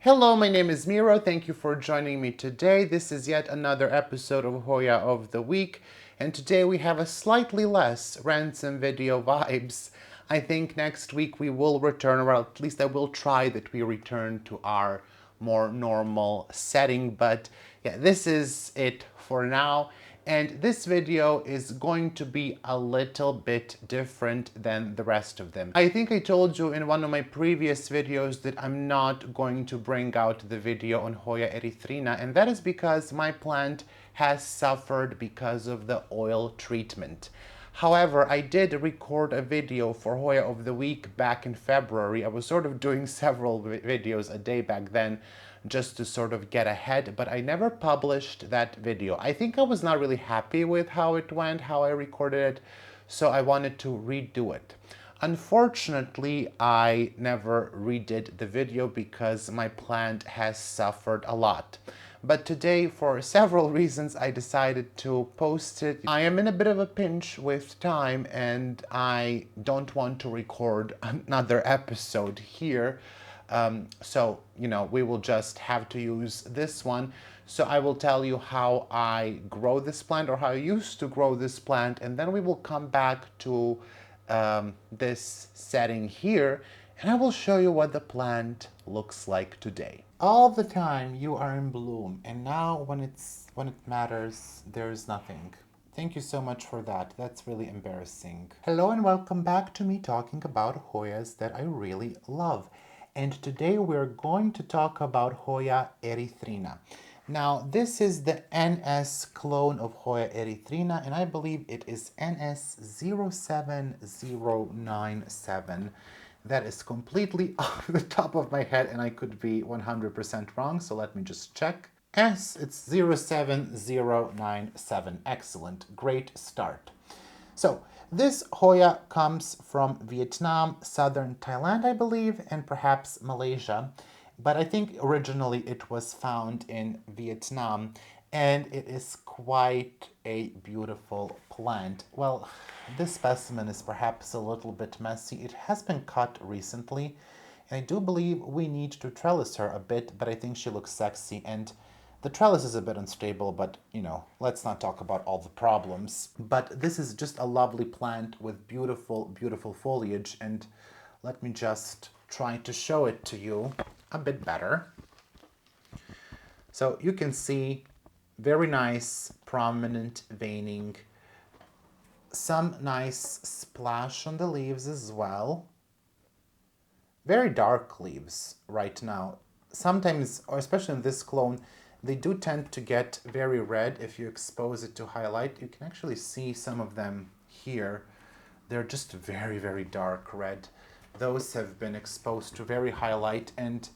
Hello, my name is Miro. Thank you for joining me today. This is yet another episode of Hoya of the Week, and today we have a slightly less ransom video vibes. I think next week we will return, or at least I will try that we return to our more normal setting, but yeah, this is it for now. And this video is going to be a little bit different than the rest of them. I think I told you in one of my previous videos that I'm not going to bring out the video on Hoya erythrina, and that is because my plant has suffered because of the oil treatment. However, I did record a video for Hoya of the Week back in February. I was sort of doing several videos a day back then just to sort of get ahead, but I never published that video. I think I was not really happy with how it went, how I recorded it, so I wanted to redo it. Unfortunately, I never redid the video because my plant has suffered a lot. But today, for several reasons, I decided to post it. I am in a bit of a pinch with time and I don't want to record another episode here. We will just have to use this one. So I will tell you how I grow this plant, or how I used to grow this plant, and then we will come back to this setting here, and I will show you what the plant looks like today. All the time you are in bloom, and now when it matters, there's nothing. Thank you so much for that. That's really embarrassing. Hello and welcome back to me talking about Hoyas that I really love. And today we're going to talk about Hoya erythrina. Now, this is the NS clone of Hoya erythrina, and I believe it is NS07097. That is completely off the top of my head, and I could be 100% wrong, so let me just check. It's 07097. Excellent. Great start. So, this Hoya comes from Vietnam, southern Thailand, I believe, and perhaps Malaysia. But I think originally it was found in Vietnam, and it is quite a beautiful plant. Well, this specimen is perhaps a little bit messy. It has been cut recently, and I do believe we need to trellis her a bit, but I think she looks sexy, and the trellis is a bit unstable, but let's not talk about all the problems. But this is just a lovely plant with beautiful, beautiful foliage, and let me just try to show it to you a bit better. So you can see very nice, prominent veining, some nice splash on the leaves as well. Very dark leaves right now. Sometimes, or especially in this clone, they do tend to get very red if you expose it to highlight. You can actually see some of them here. They're just very, very dark red. Those have been exposed to very high light, and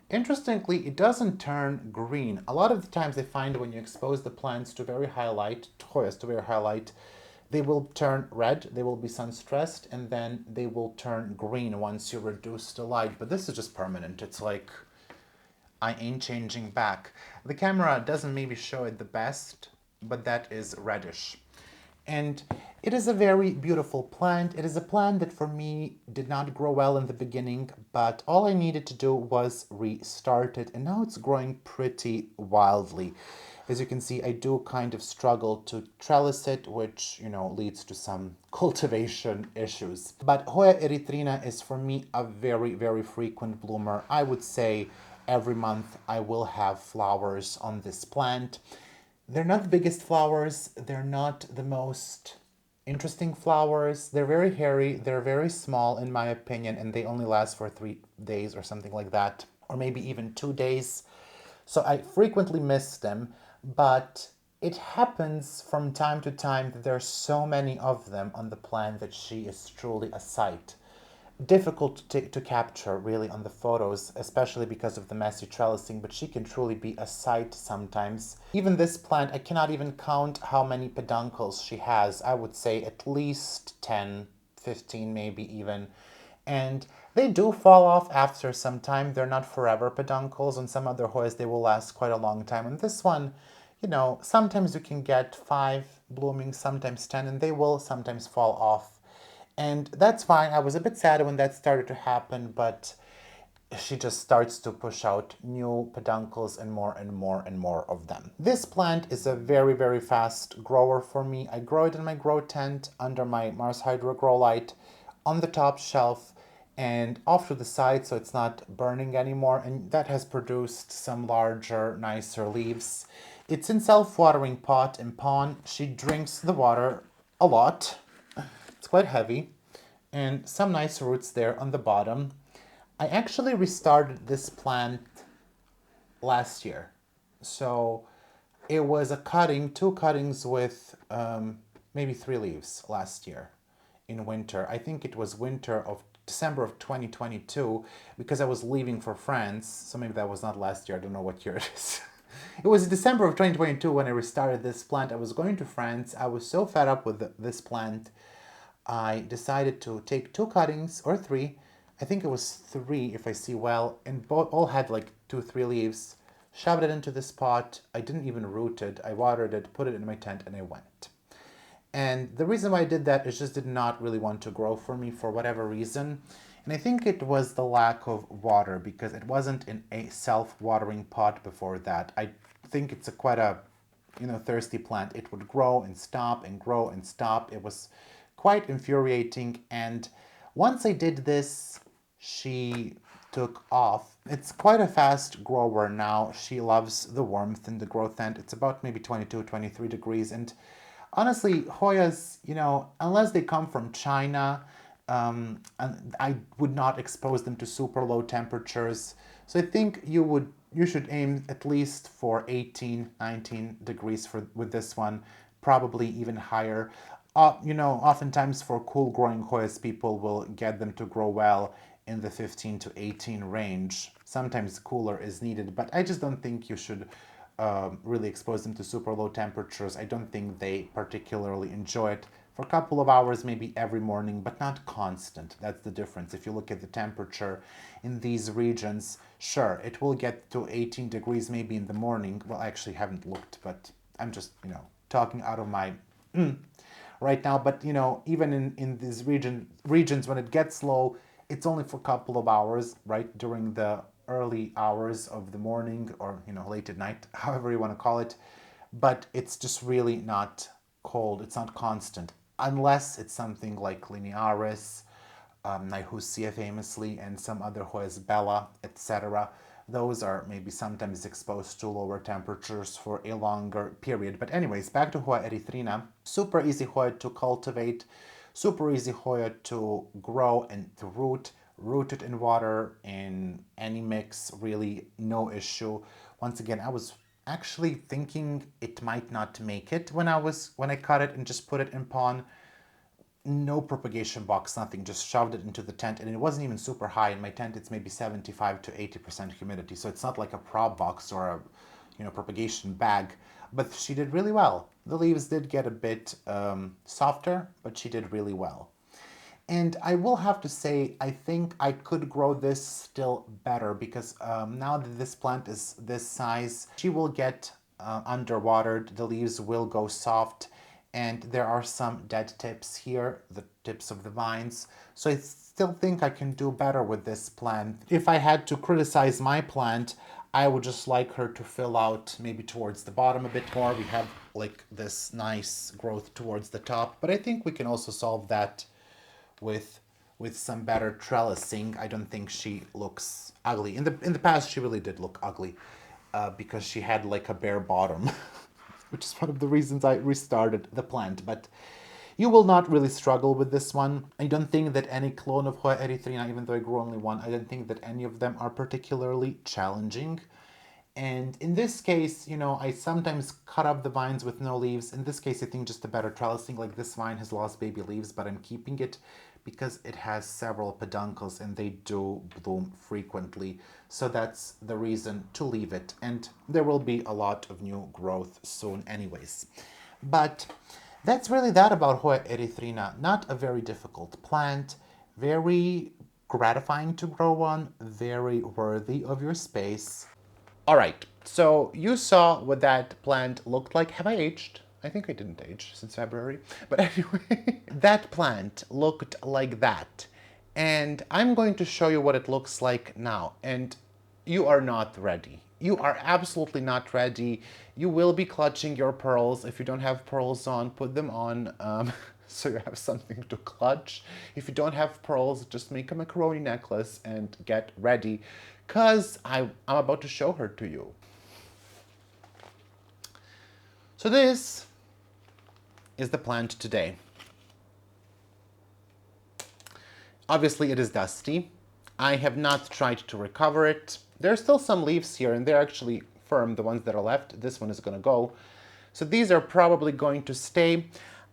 interestingly, it doesn't turn green. A lot of the times I find when you expose the plants to very high light, Hoyas to very high light, they will turn red, they will be sun stressed, and then they will turn green once you reduce the light. But this is just permanent. It's like I ain't changing back. The camera doesn't maybe show it the best, but that is reddish. And it is a very beautiful plant. It is a plant that for me did not grow well in the beginning, but all I needed to do was restart it, and now it's growing pretty wildly. As you can see, I do kind of struggle to trellis it, which, leads to some cultivation issues. But Hoya erythrina is for me a very, very frequent bloomer. I would say every month I will have flowers on this plant. They're not the biggest flowers, they're not the most interesting flowers. They're very hairy, they're very small in my opinion, and they only last for 3 days or something like that, or maybe even 2 days. So I frequently miss them, but it happens from time to time that there are so many of them on the plant that she is truly a sight. Difficult to capture really on the photos, especially because of the messy trellising, but she can truly be a sight sometimes. Even this plant, I cannot even count how many peduncles she has. I would say at least 10, 15 maybe even. And they do fall off after some time. They're not forever peduncles. On some other Hoyas, they will last quite a long time. And this one, sometimes you can get 5 blooming, sometimes 10, and they will sometimes fall off. And that's fine. I was a bit sad when that started to happen, but she just starts to push out new peduncles and more and more and more of them. This plant is a very, very fast grower for me. I grow it in my grow tent under my Mars Hydro grow light on the top shelf and off to the side so it's not burning anymore, and that has produced some larger, nicer leaves. It's in self-watering pot and pond. She drinks the water a lot. It's quite heavy and some nice roots there on the bottom. I actually restarted this plant last year. So it was a cutting, two cuttings with maybe 3 leaves last year in winter. I think it was winter of December of 2022 because I was leaving for France. So maybe that was not last year. I don't know what year it is. It was December of 2022 when I restarted this plant. I was going to France. I was so fed up with this plant. I decided to take 2 cuttings or 3. I think it was 3 if I see well, and both all had like 2, 3 leaves. Shoved it into this pot. I didn't even root it. I watered it, put it in my tent, and I went. And the reason why I did that is just did not really want to grow for me for whatever reason. And I think it was the lack of water because it wasn't in a self-watering pot before that. I think it's quite a thirsty plant. It would grow and stop and grow and stop. It was quite infuriating. And once I did this, she took off. It's quite a fast grower now. She loves the warmth in the grow tent. It's about maybe 22, 23 degrees. And honestly, Hoyas, unless they come from China, and I would not expose them to super low temperatures. So I think you should aim at least for 18, 19 degrees with this one, probably even higher. Oftentimes for cool growing Hoyas, people will get them to grow well in the 15 to 18 range. Sometimes cooler is needed, but I just don't think you should really expose them to super low temperatures. I don't think they particularly enjoy it. For a couple of hours, maybe every morning, but not constant. That's the difference. If you look at the temperature in these regions, sure, it will get to 18 degrees maybe in the morning. Well, I actually haven't looked, but I'm just, talking out of my right now. But, even in these regions, when it gets low, it's only for a couple of hours, right, during the early hours of the morning or, late at night, however you want to call it. But it's just really not cold. It's not constant unless it's something like linearis, Nyhusia famously, and some other Hoyas bella, etc. Those are maybe sometimes exposed to lower temperatures for a longer period. But anyways, back to Hoya erythrina. Super easy Hoya to cultivate, super easy Hoya to grow and to root it in water, in any mix, really no issue. Once again, I was actually thinking it might not make it when I cut it and just put it in pond. No propagation box, nothing, just shoved it into the tent, and it wasn't even super high. In my tent it's maybe 75 to 80% humidity, so it's not like a prop box or a propagation bag. But she did really well. The leaves did get a bit softer, but she did really well. And I will have to say, I think I could grow this still better because now that this plant is this size, she will get underwatered, the leaves will go soft, and there are some dead tips here, the tips of the vines. So I still think I can do better with this plant. If I had to criticize my plant, I would just like her to fill out maybe towards the bottom a bit more. We have like this nice growth towards the top, but I think we can also solve that with some better trellising. I don't think she looks ugly. In the past, she really did look ugly because she had like a bare bottom, which is one of the reasons I restarted the plant. But you will not really struggle with this one. I don't think that any clone of Hoya erythrina, even though I grew only one, I don't think that any of them are particularly challenging. And in this case, I sometimes cut up the vines with no leaves. In this case, I think just a better trellising. Like this vine has lost baby leaves, but I'm keeping it because it has several peduncles and they do bloom frequently. So that's the reason to leave it. And there will be a lot of new growth soon anyways. But that's really that about Hoya erythrina. Not a very difficult plant, very gratifying to grow on, very worthy of your space. All right, so you saw what that plant looked like. Have I aged? I think I didn't age since February. But anyway, that plant looked like that. And I'm going to show you what it looks like now. And you are not ready. You are absolutely not ready. You will be clutching your pearls. If you don't have pearls on, put them on so you have something to clutch. If you don't have pearls, just make a macaroni necklace and get ready, because I'm about to show her to you. So this is the plant today. Obviously it is dusty. I have not tried to recover it. There are still some leaves here and they're actually firm, the ones that are left. This one is gonna go. So these are probably going to stay.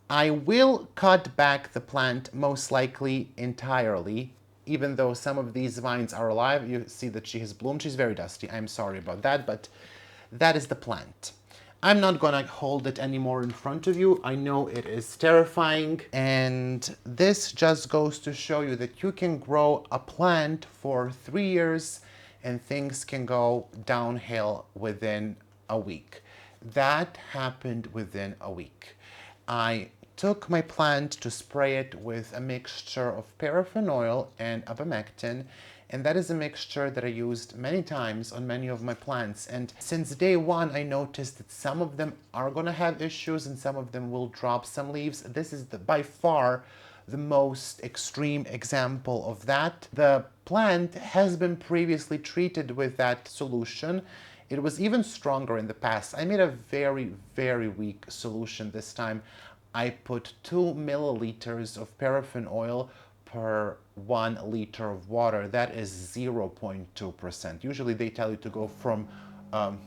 I will cut back the plant most likely entirely, even though some of these vines are alive. You see that she has bloomed. She's very dusty. I'm sorry about that, but that is the plant. I'm not gonna hold it anymore in front of you. I know it is terrifying, and this just goes to show you that you can grow a plant for 3 years and things can go downhill within a week. That happened within a week. I took my plant to spray it with a mixture of paraffin oil and abamectin, and that is a mixture that I used many times on many of my plants. And since day one, I noticed that some of them are gonna have issues and some of them will drop some leaves. This is by far the most extreme example of that. The plant has been previously treated with that solution. It was even stronger in the past. I made a very, very weak solution this time. I put 2 milliliters of paraffin oil per 1 liter of water. That is 0.2%. Usually they tell you to go from,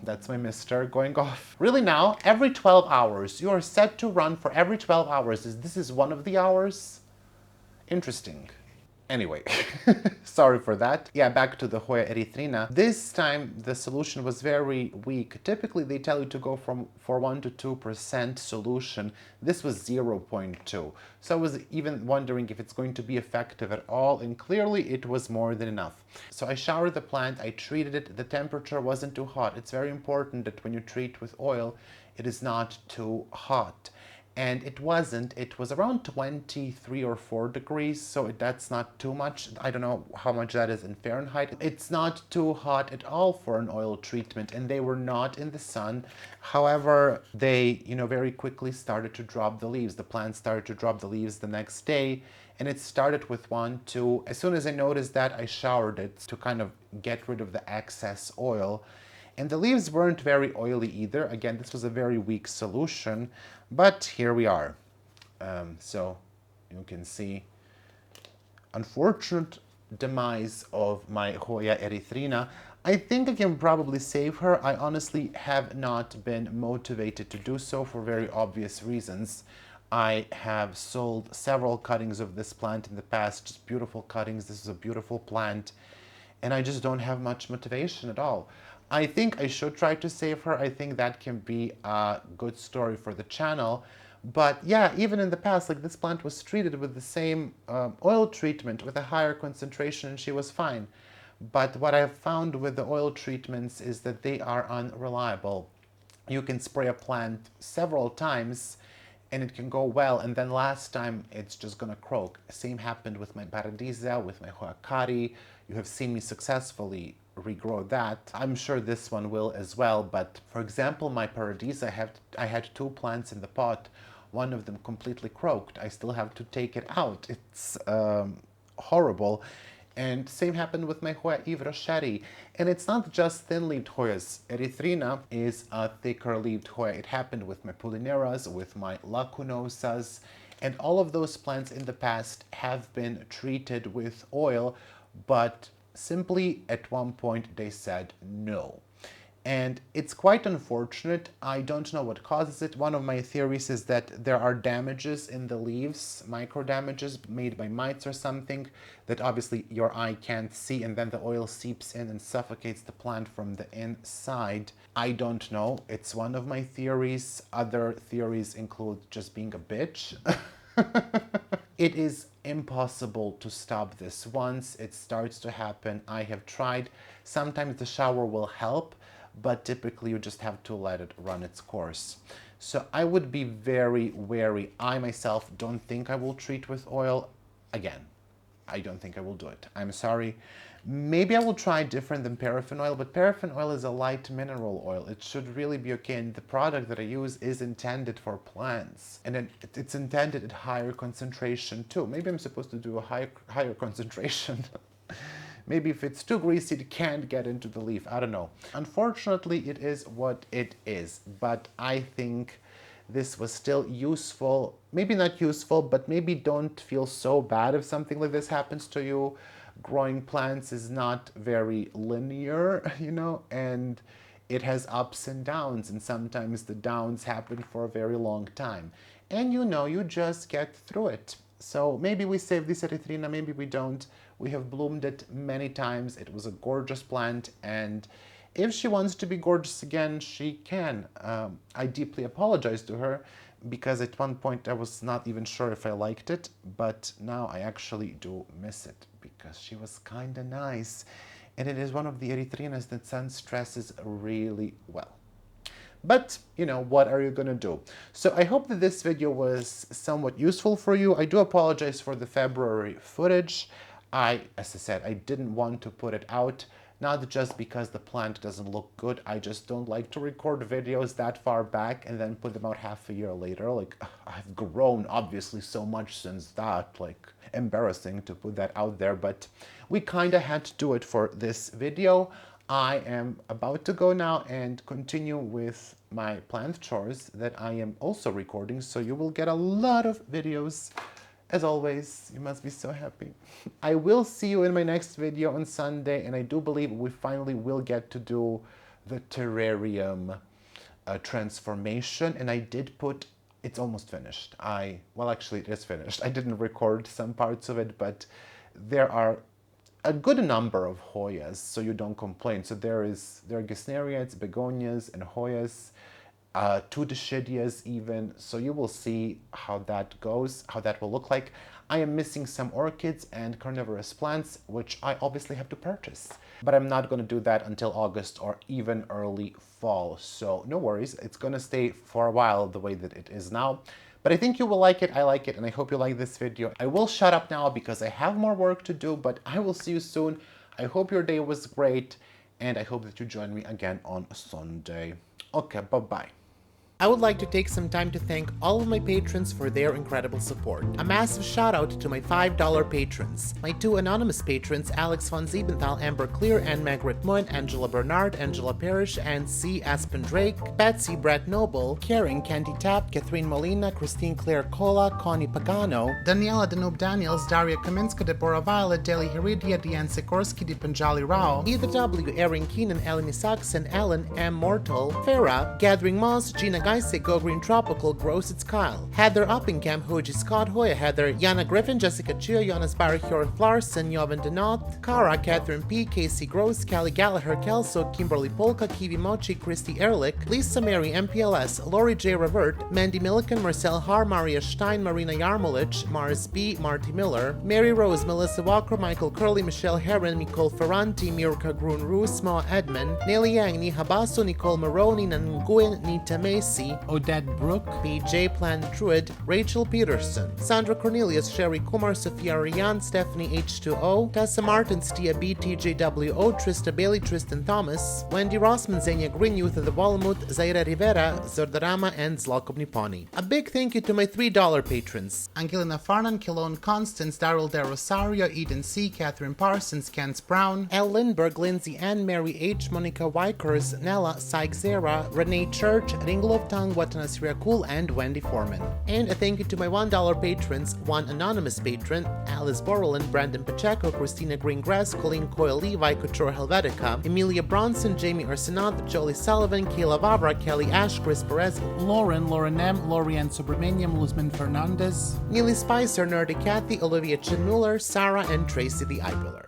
that's my mister going off. Really now, every 12 hours. You are set to run for every 12 hours. This is one of the hours? Interesting. Anyway, sorry for that. Yeah, back to the Hoya erythrina. This time the solution was very weak. Typically they tell you to go for 1 to 2% solution. This was 0.2. So I was even wondering if it's going to be effective at all, and clearly it was more than enough. So I showered the plant, I treated it. The temperature wasn't too hot. It's very important that when you treat with oil, it is not too hot. And it wasn't. It was around 23 or 4 degrees, so that's not too much. I don't know how much that is in Fahrenheit. It's not too hot at all for an oil treatment, and they were not in the sun. However, they, very quickly started to drop the leaves. The plant started to drop the leaves the next day, and it started with 1, 2. As soon as I noticed that, I showered it to kind of get rid of the excess oil. And the leaves weren't very oily either. Again, this was a very weak solution, but here we are. So you can see, unfortunate demise of my Hoya erythrina. I think I can probably save her. I honestly have not been motivated to do so for very obvious reasons. I have sold several cuttings of this plant in the past, just beautiful cuttings. This is a beautiful plant, and I just don't have much motivation at all. I think I should try to save her. I think that can be a good story for the channel. But yeah, even in the past, like, this plant was treated with the same oil treatment with a higher concentration and she was fine. But what I've found with the oil treatments is that they are unreliable. You can spray a plant several times and it can go well, and then last time it's just gonna croak. Same happened with my Paradisa, with my Hoya. You have seen me successfully regrow that. I'm sure this one will as well, but for example, my Paradisa, I had 2 plants in the pot. One of them completely croaked. I still have to take it out. It's horrible. And same happened with my Hoya Ivrocheri. And it's not just thin-leaved Hoyas. Erythrina is a thicker-leaved Hoya. It happened with my Pulineras, with my Lacunosas, and all of those plants in the past have been treated with oil, but simply at one point they said no. And it's quite unfortunate. I don't know what causes it. One of my theories is that there are damages in the leaves, micro damages made by mites or something that obviously your eye can't see, and then the oil seeps in and suffocates the plant from the inside. I don't know. It's one of my theories. Other theories include just being a bitch. It is impossible to stop this. Once it starts to happen, I have tried. Sometimes the shower will help, but typically you just have to let it run its course. So I would be very wary. I myself don't think I will treat with oil again. I don't think I will do it. I'm sorry. Maybe I will try different than paraffin oil, but paraffin oil is a light mineral oil. It should really be okay, and the product that I use is intended for plants, and it's intended at higher concentration too. Maybe I'm supposed to do a higher concentration. Maybe if it's too greasy, it can't get into the leaf. I don't know. Unfortunately, it is what it is, but I think this was still useful. Maybe not useful, but maybe don't feel so bad if something like this happens to you. Growing plants is not very linear, you know, and it has ups and downs, and sometimes the downs happen for a very long time. And you know, you just get through it. So maybe we save this erythrina, maybe we don't. We have bloomed it many times. It was a gorgeous plant, and if she wants to be gorgeous again, she can. I deeply apologize to her, because at one point I was not even sure if I liked it, but now I actually do miss it, because she was kind of nice, and it is one of the erythrinas that sun stresses really well. But, you know, what are you gonna do? So I hope that this video was somewhat useful for you. I do apologize for the February footage. As I said, I didn't want to put it out, not just because the plant doesn't look good. I just don't like to record videos that far back and then put them out half a year later. Like, I've grown obviously so much since that, like, embarrassing to put that out there, but we kind of had to do it for this video. I am about to go now and continue with my plant chores that I am also recording, so you will get a lot of videos. As always, you must be so happy. I will see you in my next video on Sunday, and I do believe we finally will get to do the terrarium transformation, and I did put, it's almost finished. Well, actually it is finished. I didn't record some parts of it, but there are a good number of Hoyas, so you don't complain. So there are Gesneriads, begonias, and Hoyas, two Dischidias even, so you will see how that goes, how that will look like. I am missing some orchids and carnivorous plants, which I obviously have to purchase, but I'm not going to do that until August or even early fall, so no worries. It's going to stay for a while the way that it is now, but I think you will like it. I like it, and I hope you like this video. I will shut up now because I have more work to do, but I will see you soon. I hope your day was great, and I hope that you join me again on Sunday. Okay, bye-bye. I would like to take some time to thank all of my patrons for their incredible support. A massive shout out to my $5 patrons. My 2 anonymous patrons, Alex von Siebenthal, Amber Clear, Anne Margaret Moon, Angela Bernard, Angela Parrish, and C. Aspen Drake, Betsy Brett Noble, Karen Candy Tap, Catherine Molina, Christine Claire Cola, Connie Pagano, Daniela Danube Daniels, Daria Kaminska, Deborah Violet, Deli Heridia, Diane Sikorsky, Dipanjali Rao, Either W, Erin Keenan, Eleni Saxon, Ellen M. Mortal, Farah, Gathering Moss, Gina Geisig, Go Green Tropical, Gross It's Kyle, Heather Uppingham, Hoji Scott, Hoya Heather, Yana Griffin, Jessica Chia, Jonas Barry, Hjorth Larson, Jovan Denoth, Kara, Catherine P, Casey Gross, Callie Gallagher, Kelso, Kimberly Polka, Kiwi Mochi, Christy Ehrlich, Lisa Mary, MPLS, Lori J. Revert, Mandy Milliken, Marcel Har, Maria Stein, Marina Yarmolich, Mars B, Marty Miller, Mary Rose, Melissa Walker, Michael Curley, Michelle Heron, Nicole Ferranti, Mirka Grun Roos, Moa Edmond, Nelly Yang, Niha Basso, Nicole Maroney, Nanguin, Nita Macy, Odette Brooke, BJ Plan Druid, Rachel Peterson, Sandra Cornelius, Sherry Kumar, Sophia Rian, Stephanie H2O, Tessa Martins, Tia B, TJWO, Trista Bailey, Tristan Thomas, Wendy Rossman, Zenia Green, Youth of the Walmut, Zaira Rivera, Zordarama, and Zlakov Niponi. A big thank you to my $3 patrons: Angelina Farnan, Kilone Constance, Daryl De Rosario, Eden C, Catherine Parsons, Kent Brown, Elle Lindberg, Lindsay Ann, Mary H, Monica Wykers, Nella, Sykes Zera, Renee Church, Ringlov Tang, Watanas Riakul, and Wendy Foreman. And a thank you to my $1 patrons: one anonymous patron, Alice Borland, Brandon Pacheco, Christina Greengrass, Colleen Coyle, Levi, Couture Helvetica, Emilia Bronson, Jamie Ursinat, Jolie Sullivan, Kayla Vavra, Kelly Ash, Chris Perez, Lauren M, Lorianne Subramaniam, Luzman Fernandez, Neely Spicer, Nerdy Kathy, Olivia Chinmuller, Sarah, and Tracy the Eyebuller.